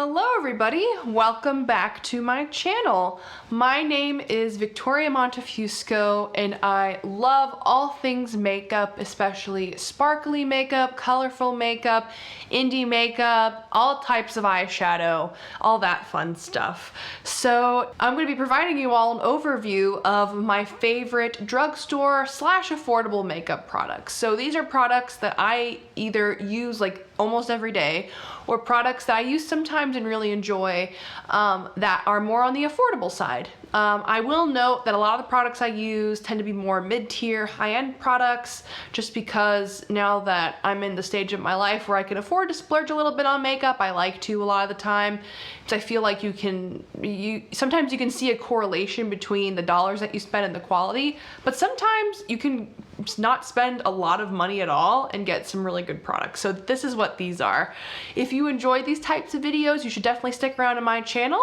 Hello everybody, welcome back to my channel. My name is Victoria Montefusco and I love all things makeup, especially sparkly makeup, colorful makeup, indie makeup, all types of eyeshadow, all that fun stuff. So I'm going to be providing you all an overview of my favorite drugstore slash affordable makeup products. So these are products that I either use like almost every day or products that I use sometimes and really enjoy that are more on the affordable side. I will note that a lot of the products I use tend to be more mid-tier, high-end products just because now that I'm in the stage of my life where I can afford to splurge a little bit on makeup, I like to a lot of the time. So I feel like sometimes you can see a correlation between the dollars that you spend and the quality, but sometimes you can not spend a lot of money at all and get some really good products. So this is what these are. If you enjoy these types of videos, you should definitely stick around to my channel.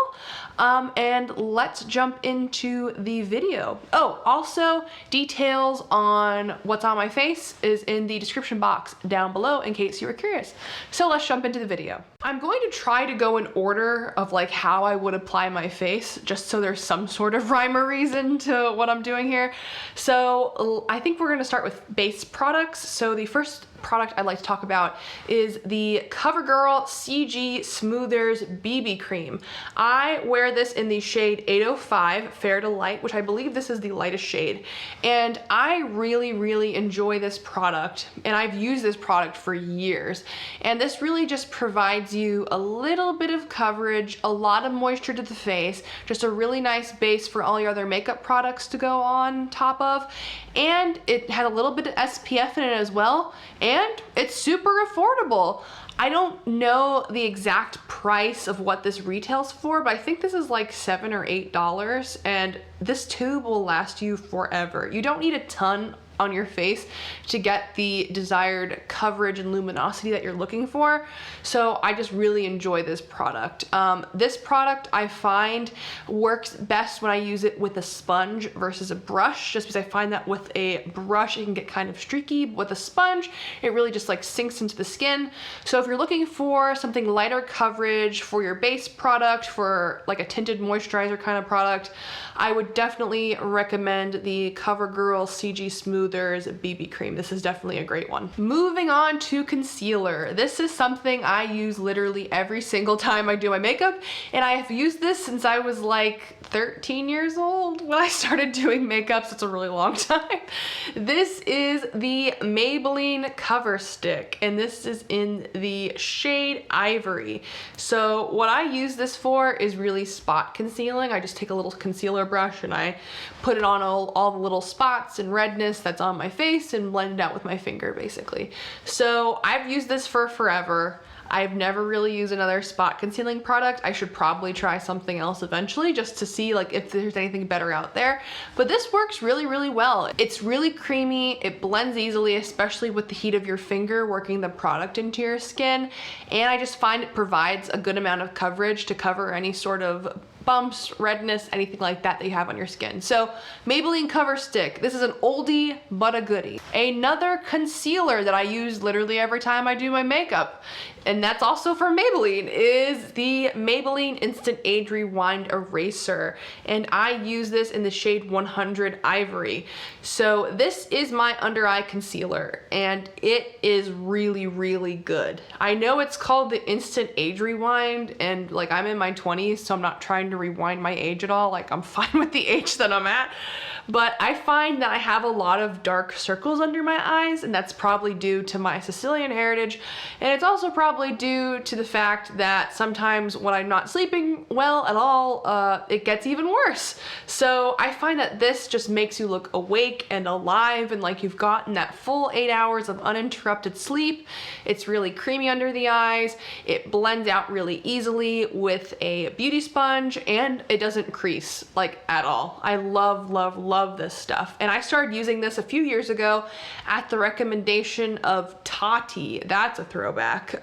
And let's jump into the video. Oh, also details on what's on my face is in the description box down below in case you were curious. So let's jump into the video. I'm going to try to go in order of like how I would apply my face, just so there's some sort of rhyme or reason to what I'm doing here. So I think we're gonna start with base products. So the first product I'd like to talk about is the CoverGirl CG Smoothers BB Cream. I wear this in the shade 805 Fair to Light, which I believe this is the lightest shade. And I really enjoy this product, and I've used this product for years. And this really just provides you a little bit of coverage, a lot of moisture to the face, just a really nice base for all your other makeup products to go on top of. And it had a little bit of SPF in it as well. And it's super affordable. I don't know the exact price of what this retails for, but I think this is like $7 or $8, and this tube will last you forever. You don't need a ton on your face to get the desired coverage and luminosity that you're looking for. So I just really enjoy this product. This product I find works best when I use it with a sponge versus a brush, just because I find that with a brush it can get kind of streaky. With a sponge, it really just like sinks into the skin. So if you're looking for something lighter coverage for your base product, for like a tinted moisturizer kind of product, I would definitely recommend the CoverGirl CG Smoothers BB Cream. This is definitely a great one. Moving on to concealer. This is something I use literally every single time I do my makeup, and I have used this since I was like 13 years old when I started doing makeup, so it's a really long time. This is the Maybelline Cover Stick, and this is in the shade Ivory. So what I use this for is really spot concealing. I just take a little concealer brush and I put it on all the little spots and redness that's on my face and blend it out with my finger basically. So I've used this for forever. I've never really used another spot concealing product. I should probably try something else eventually just to see like if there's anything better out there. But this works really well. It's really creamy, it blends easily, especially with the heat of your finger working the product into your skin. And I just find it provides a good amount of coverage to cover any sort of bumps, redness, anything like that you have on your skin. So Maybelline Cover Stick, this is an oldie but a goodie. Another concealer that I use literally every time I do my makeup, and that's also from Maybelline, is the Maybelline Instant Age Rewind Eraser. And I use this in the shade 100 Ivory. So this is my under eye concealer, and it is really good. I know it's called the Instant Age Rewind, and like I'm in my 20s, so I'm not trying to rewind my age at all. Like I'm fine with the age that I'm at. But I find that I have a lot of dark circles under my eyes, and that's probably due to my Sicilian heritage. And it's also probably due to the fact that sometimes when I'm not sleeping well at all, it gets even worse. So I find that this just makes you look awake and alive and like you've gotten that full 8 hours of uninterrupted sleep. It's really creamy under the eyes. It blends out really easily with a beauty sponge, and it doesn't crease like at all. I love this stuff. And I started using this a few years ago at the recommendation of Tati. That's a throwback.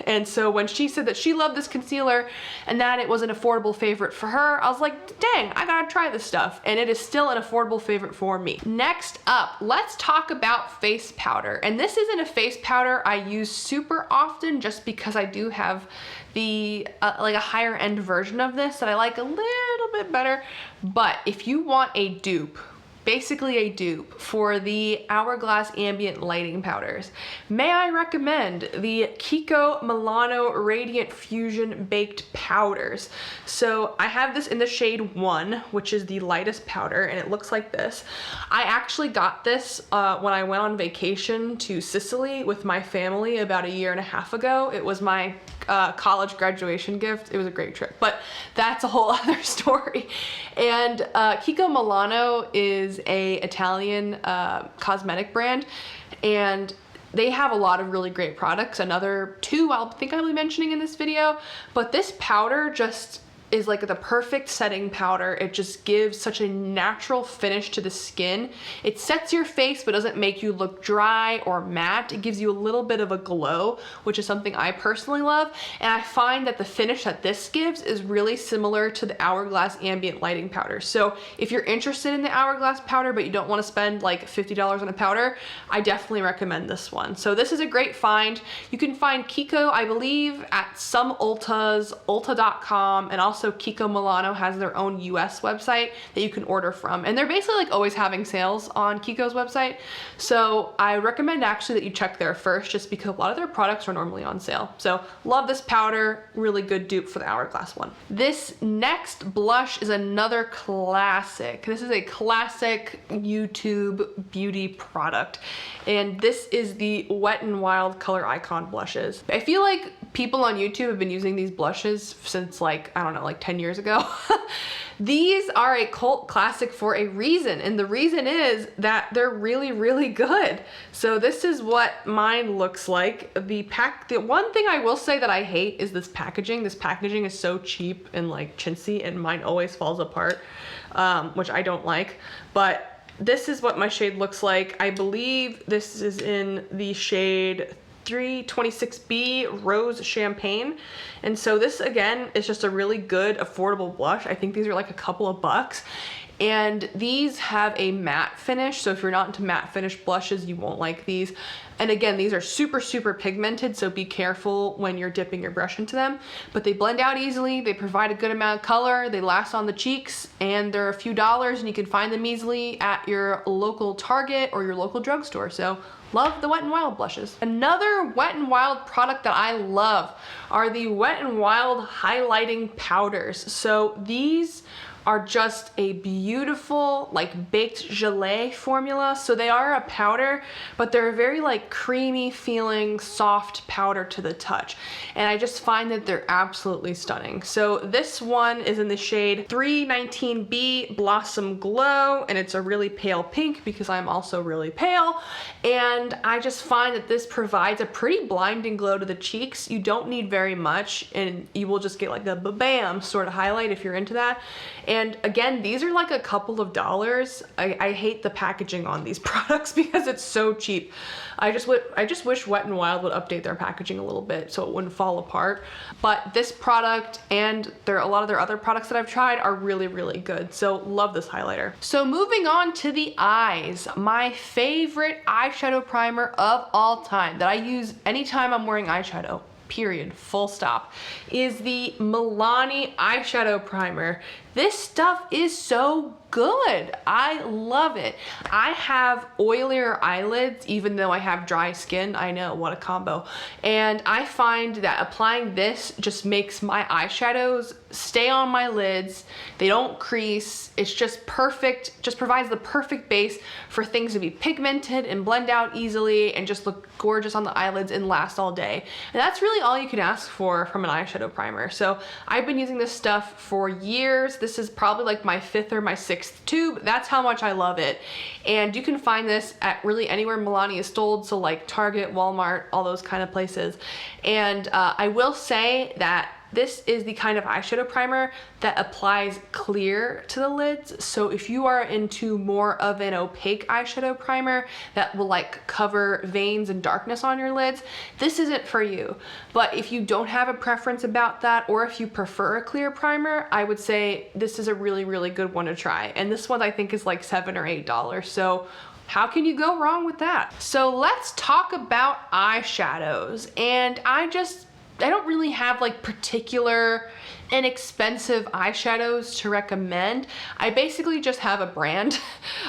And so when she said that she loved this concealer and that it was an affordable favorite for her, I was like, dang, I gotta try this stuff. And it is still an affordable favorite for me. Next up, let's talk about face powder. And this isn't a face powder I use super often just because I do have the like a higher end version of this that I like a little bit better. But if you want a dupe, basically a dupe for the Hourglass Ambient Lighting Powders, may I recommend the Kiko Milano Radiant Fusion Baked Powders. So I have this in the shade 1, which is the lightest powder, and it looks like this. I actually got this when I went on vacation to Sicily with my family about 1.5 years ago. It was my college graduation gift. It was a great trip, but that's a whole other story. And Kiko Milano is a Italian cosmetic brand, and they have a lot of really great products. Another 2 I'll be mentioning in this video, but this powder just is like the perfect setting powder. It just gives such a natural finish to the skin. It sets your face but doesn't make you look dry or matte. It gives you a little bit of a glow, which is something I personally love. And I find that the finish that this gives is really similar to the Hourglass Ambient Lighting Powder. So if you're interested in the Hourglass powder but you don't want to spend like $50 on a powder, I definitely recommend this one. So this is a great find. You can find Kiko, I believe, at some Ultas, ulta.com, and also Kiko Milano has their own US website that you can order from. And they're basically like always having sales on Kiko's website. So I recommend actually that you check there first, just because a lot of their products are normally on sale. So love this powder, really good dupe for the Hourglass one. This next blush is another classic. This is a classic YouTube beauty product. And this is the Wet n Wild Color Icon blushes. I feel like people on YouTube have been using these blushes since like, I don't know, like 10 years ago. These are a cult classic for a reason, and the reason is that they're really, really good. So this is what mine looks like. The one thing I will say that I hate is this packaging. This packaging is so cheap and like chintzy, and mine always falls apart, which I don't like. But this is what my shade looks like. I believe this is in the shade 326B Rose Champagne. And so this again is just a really good affordable blush. I think these are like a couple of bucks. And these have a matte finish, so if you're not into matte finish blushes, you won't like these. And again, these are super, super pigmented, so be careful when you're dipping your brush into them. But they blend out easily, they provide a good amount of color, they last on the cheeks, and they're a few dollars, and you can find them easily at your local Target or your local drugstore. So love the Wet n Wild blushes. Another Wet n Wild product that I love are the Wet n Wild highlighting powders. So these are just a beautiful like baked gelée formula. So they are a powder, but they're a very like creamy feeling soft powder to the touch. And I just find that they're absolutely stunning. So this one is in the shade 319B Blossom Glow, and it's a really pale pink because I'm also really pale. And I just find that this provides a pretty blinding glow to the cheeks. You don't need very much, and you will just get like a bam sort of highlight if you're into that. And again, these are like a couple of dollars. I hate the packaging on these products because it's so cheap. I just wish Wet n Wild would update their packaging a little bit so it wouldn't fall apart. But this product and a lot of their other products that I've tried are really, really good. So love this highlighter. So moving on to the eyes, my favorite eyeshadow primer of all time that I use anytime I'm wearing eyeshadow, period, full stop, is the Milani eyeshadow primer. This stuff is so good. I love it. I have oilier eyelids even though I have dry skin. I know, what a combo. And I find that applying this just makes my eyeshadows stay on my lids. They don't crease. It's just perfect, just provides the perfect base for things to be pigmented and blend out easily and just look gorgeous on the eyelids and last all day. And that's really all you can ask for from an eyeshadow primer. So I've been using this stuff for years. This is probably like my 5th or my 6th tube. That's how much I love it. And you can find this at really anywhere Milani is sold, so like Target, Walmart, all those kind of places. And I will say that this is the kind of eyeshadow primer that applies clear to the lids. So if you are into more of an opaque eyeshadow primer that will like cover veins and darkness on your lids, this isn't for you. But if you don't have a preference about that, or if you prefer a clear primer, I would say this is a really, really good one to try. And this one I think is like $7 or $8. So how can you go wrong with that? So let's talk about eyeshadows. And I don't really have like particular inexpensive eyeshadows to recommend. I basically just have a brand,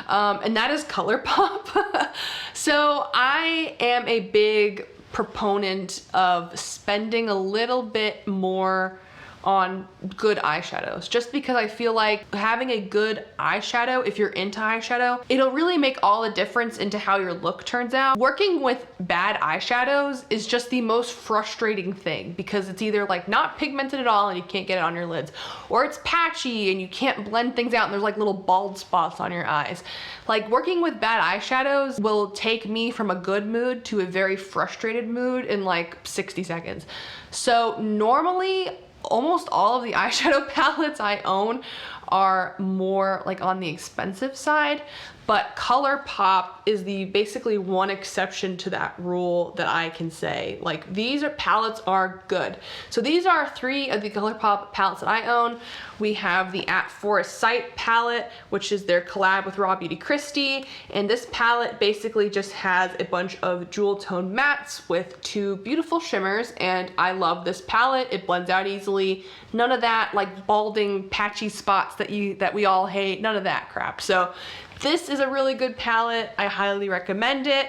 and that is Colourpop. So I am a big proponent of spending a little bit more on good eyeshadows, just because I feel like having a good eyeshadow, if you're into eyeshadow, it'll really make all the difference into how your look turns out. Working with bad eyeshadows is just the most frustrating thing, because it's either like not pigmented at all and you can't get it on your lids, or it's patchy and you can't blend things out and there's like little bald spots on your eyes. Like, working with bad eyeshadows will take me from a good mood to a very frustrated mood in like 60 seconds. So normally, almost all of the eyeshadow palettes I own are more like on the expensive side, but Colourpop is the basically one exception to that rule that I can say. Like, these palettes are good. So these are 3 of the Colourpop palettes that I own. We have the At Forest Sight palette, which is their collab with Raw Beauty Kristi, and this palette basically just has a bunch of jewel tone mattes with 2 beautiful shimmers, and I love this palette. It blends out easily. None of that like balding patchy spots that we all hate, none of that crap. So this is a really good palette. I highly recommend it.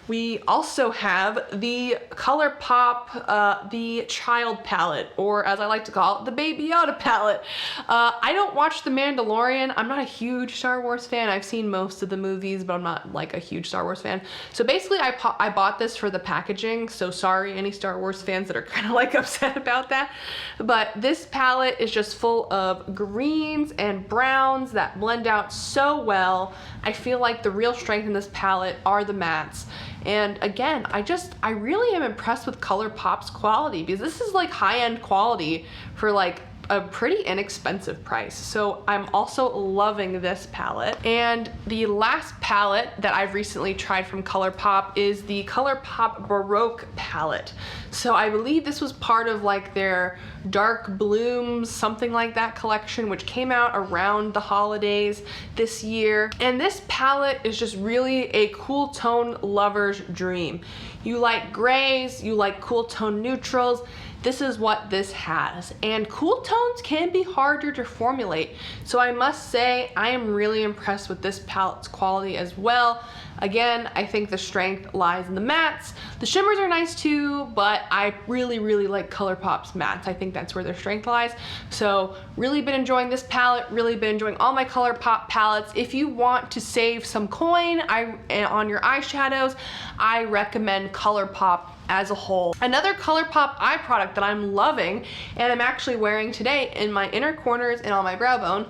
We also have the Colourpop, the Child palette, or as I like to call it, the Baby Yoda palette. I don't watch The Mandalorian. I'm not a huge Star Wars fan. I've seen most of the movies, but I'm not like a huge Star Wars fan. So basically I bought this for the packaging, so sorry any Star Wars fans that are kind of like upset about that. But this palette is just full of greens and browns that blend out so well. I feel like the real strength in this palette are the mattes. And again, I really am impressed with Colourpop's quality, because this is like high-end quality for like a pretty inexpensive price. So I'm also loving this palette. And the last palette that I've recently tried from Colourpop is the Colourpop Baroque palette. So I believe this was part of like their Dark Blooms, something like that collection, which came out around the holidays this year. And this palette is just really a cool tone lover's dream. You like grays, you like cool tone neutrals, this is what this has. And cool tones can be harder to formulate. So I must say, I am really impressed with this palette's quality as well. Again, I think the strength lies in the mattes. The shimmers are nice too, but I really, really like Colourpop's mattes. I think that's where their strength lies. So really been enjoying this palette, really been enjoying all my Colourpop palettes. If you want to save some coin on your eyeshadows, I recommend Colourpop as a whole. Another Colourpop eye product that I'm loving, and I'm actually wearing today in my inner corners and on my brow bone,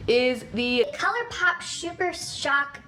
is the Colourpop Super Shock.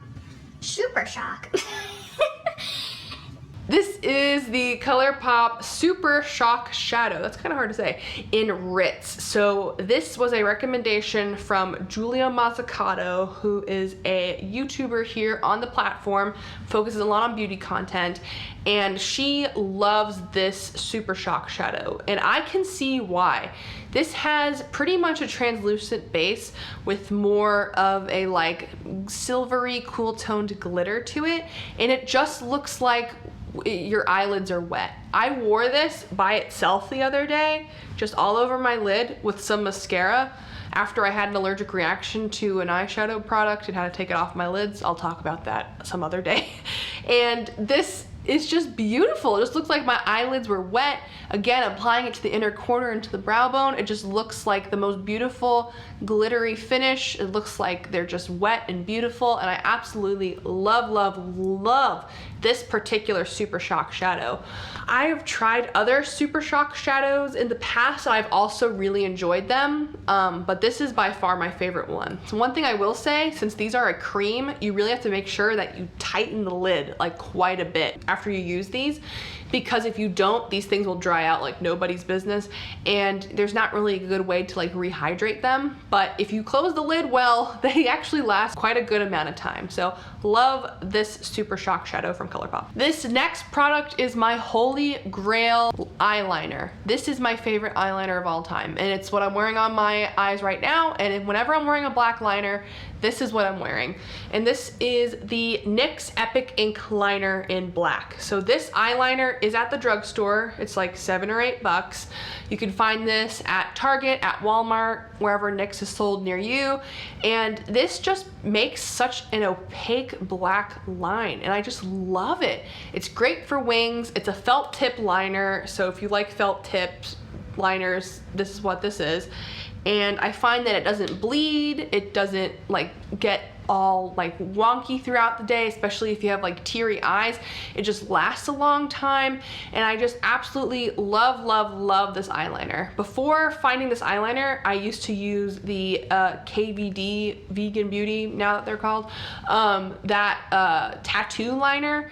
This is the Colourpop Super Shock Shadow. That's kind of hard to say. In Ritz. So this was a recommendation from Julia Mazzucato, who is a YouTuber here on the platform, focuses a lot on beauty content, and she loves this Super Shock Shadow, and I can see why. This has pretty much a translucent base with more of a like silvery, cool toned glitter to it, and it just looks like your eyelids are wet. I wore this by itself the other day, just all over my lid with some mascara after I had an allergic reaction to an eyeshadow product and had to take it off my lids. I'll talk about that some other day. And this is just beautiful. It just looks like my eyelids were wet. Again, applying it to the inner corner and to the brow bone, it just looks like the most beautiful glittery finish. It looks like they're just wet and beautiful, and I absolutely love, love, love this particular Super Shock shadow. I have tried other Super Shock shadows in the past. I've also really enjoyed them, but this is by far my favorite one. So one thing I will say, since these are a cream, you really have to make sure that you tighten the lid like quite a bit after you use these, because if you don't, these things will dry out like nobody's business, and there's not really a good way to like rehydrate them. But if you close the lid well, they actually last quite a good amount of time. So love this Super Shock shadow from Colourpop. This next product is my holy grail eyeliner. This is my favorite eyeliner of all time, and it's what I'm wearing on my eyes right now. And whenever I'm wearing a black liner, this is what I'm wearing. And this is the NYX Epic Ink Liner in black. So this eyeliner is at the drugstore. It's like $7 or $8. You can find this at Target, at Walmart, wherever NYX is sold near you. And this just makes such an opaque black line, and I just love it. It's great for wings. It's a felt tip liner. So if you like felt tips liners, this is what this is. And I find that it doesn't bleed, it doesn't like get all like wonky throughout the day, especially if you have like teary eyes. It just lasts a long time, and I just absolutely love, love, love this eyeliner. Before finding this eyeliner, I used to use the KVD Vegan Beauty, now that they're called, tattoo liner.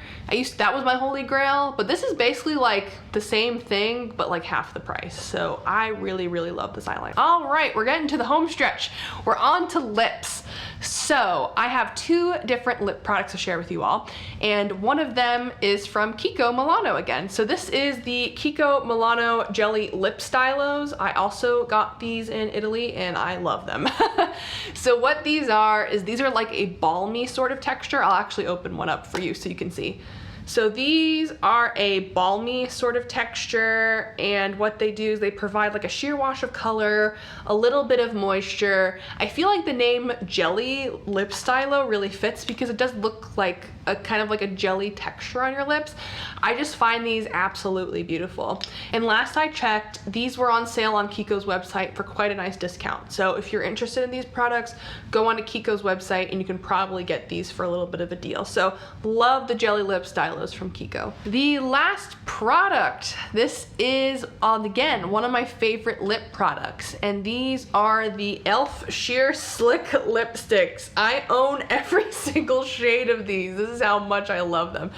That was my holy grail, but this is basically like the same thing, but like half the price. So I really, really love this eyeliner. All right, we're getting to the home stretch. We're on to lips. So I have two different lip products to share with you all, and one of them is from Kiko Milano again. So this is the Kiko Milano Jelly Lip Stylos. I also got these in Italy, and I love them. So what these are is these are like a balmy sort of texture. I'll actually open one up for you so you can see. So these are a balmy sort of texture, and what they do is they provide like a sheer wash of color, a little bit of moisture. I feel like the name Jelly Lip Stylo really fits because it does look like a kind of like a jelly texture on your lips. I just find these absolutely beautiful. And last I checked, these were on sale on Kiko's website for quite a nice discount. So if you're interested in these products, go onto Kiko's website and you can probably get these for a little bit of a deal. So love the Jelly Lip Stylos from Kiko. The last product, this is again one of my favorite lip products, and these are the E.l.f. Sheer Slick Lipsticks. I own every single shade of these. This is how much I love them.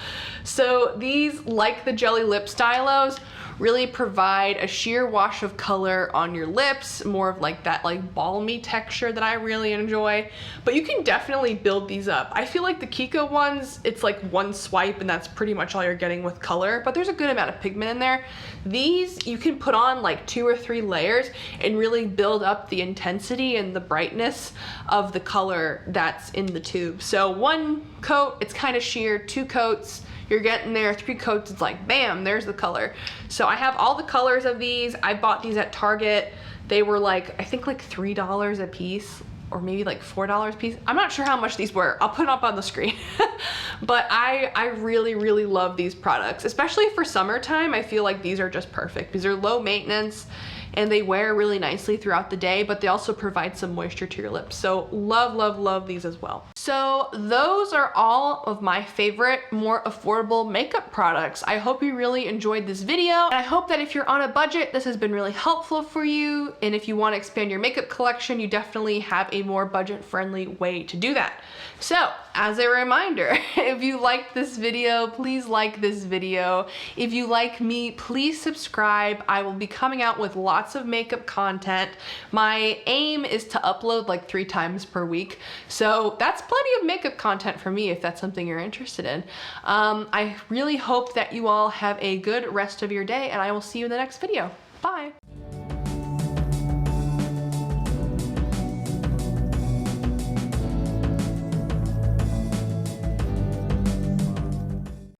So these, like the Jelly Lip Stylos, really provide a sheer wash of color on your lips, more of like that like balmy texture that I really enjoy. But you can definitely build these up. I feel like the Kiko ones, it's like one swipe and that's pretty much all you're getting with color, but there's a good amount of pigment in there. These you can put on like 2 or 3 layers and really build up the intensity and the brightness of the color that's in the tube. So 1 coat, it's kind of sheer. 2 coats, you're getting there. 3 coats, it's like bam, there's the color. So I have all the colors of these. I bought these at Target. They were like, I think like $3 a piece, or maybe like $4 a piece. I'm not sure how much these were. I'll put it up on the screen. But I really, really love these products, especially for summertime. I feel like these are just perfect because they're low maintenance and they wear really nicely throughout the day, but they also provide some moisture to your lips. So love, love, love these as well. So those are all of my favorite, more affordable makeup products. I hope you really enjoyed this video, and I hope that if you're on a budget, this has been really helpful for you. And if you want to expand your makeup collection, you definitely have a more budget-friendly way to do that. So as a reminder, if you liked this video, please like this video. If you like me, please subscribe. I will be coming out with lots of makeup content. My aim is to upload like 3 times per week. So that's plenty of makeup content for me if that's something you're interested in. I really hope that you all have a good rest of your day, and I will see you in the next video. Bye.